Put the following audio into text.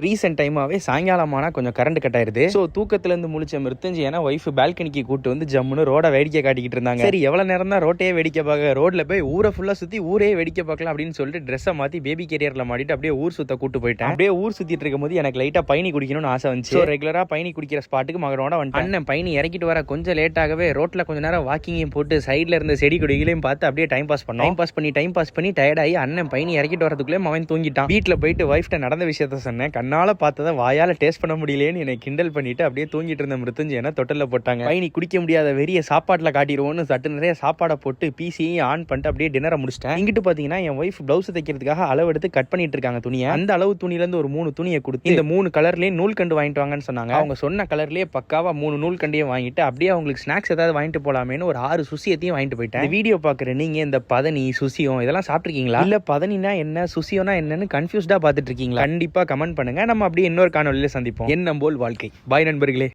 Recent டைமாவே சாயங்காலமானா கொஞ்சம் current cut ஆயிருது. So தூக்கத்துல இருந்து முழிச்ச மிருத்தஞ்சியான ஒய்ஃப் பால்கனிக்கு கூட்டு வந்து ஜம்முன்னு ரோட வேடிக்கை காட்டிக்கிட்டு இருந்தாங்க. சரி எவ்வளவு நேரம் தான் ரோட்டையே வேடிக்கை பார்க்க, ரோட்ல போய் ஊரை ஃபுல்லா சுத்தி ஊரே வேடிக்கை பார்க்கலாம் அப்படின்னு சொல்லிட்டு ட்ரெஸ்ஸை மாத்தி பேபி கேரியர்ல மாட்டிட்டு அப்படியே ஊர் சுத்த கூட்டு போயிட்டேன். அப்படியே ஊர் சுத்திட்டு இருக்கும் போது எனக்கு லைட்டா பயணி குடிக்கணும்னு ஆசை வந்துச்சு. ஸோ ரெகுலரா பயணி குடிக்கிற ஸ்பாட்டுக்கு மகனோட வந்து அண்ணன் பயணி இறக்கிட்டு வர கொஞ்சம் லேட் ஆகவே ரோட்ல கொஞ்ச நேரம் வாக்கிங்கையும் போட்டு சைட்ல இருந்த செடி கொடிகளையும் பார்த்து அப்படியே டைம் பாஸ் பண்ணி டயர்டாகி அண்ணன் பயணி இறக்கிட்டு வரதுக்குள்ளே அவன் தூங்கிட்டான். வீட்டில் போயிட்டு ஒய்ஃப்ட்ட நடந்த விஷயத்த சொன்னேன். கண்ணால பார்த்ததை வாயால டேஸ்ட் பண்ண முடியலன்னு என்னை கிண்டல் பண்ணிட்டு அப்படியே தூங்கிட்டு இருந்த மிருத்துஞ்சயனை தொட்டில போட்டாங்க. பயணி குடிக்க முடியாத வெறிய சாப்பாட்டில் காட்டிடுவோன்னு சட்டு நிறைய சாப்பாடை போட்டு பிசியும் ஆன் பண்ணிட்டு அப்படியே டின்னரை முடிச்சிட்டேன். இங்கிட்டு பார்த்தீங்கன்னா என் ஒய்ஃப் பிளவுஸ் தைக்கிறதுக்காக அளவு எடுத்து கட் பண்ணிட்டு இருக்காங்க துணியை. அந்த அளவு துணியிலேருந்து ஒரு 3 துணியை கொடுத்து இந்த 3 கலர்லேயே நூல் கண்டு வாங்கிட்டு வாங்கன்னு சொன்னாங்க. அவங்க சொன்ன கலர்லேயே பக்காவா 3 நூல் கண்டையும் வாங்கிட்டு அப்படியே அவங்களுக்கு ஸ்நாக்ஸ் ஏதாவது வாங்கிட்டு போலாமேன்னு ஒரு 6 சுசியத்தையும் வாங்கிட்டு போயிட்டேன். இந்த வீடியோ பார்க்குற நீங்க இந்த பதனி சுசியம் இதெல்லாம் சாப்பிட்ருக்கீங்களா? இல்ல பதனினா என்ன சுசியம்னா என்னன்னு கன்ஃபியூஸ்டா பார்த்துட்டு இருக்கீங்களா? கண்டிப்பா கமெண்ட் பண்ணுங்க. நம்ம அப்படியே இன்னொரு காணொலியில சந்திப்போம். எண்ணம் போல் வாழ்க்கை. பாய் நண்பர்களே.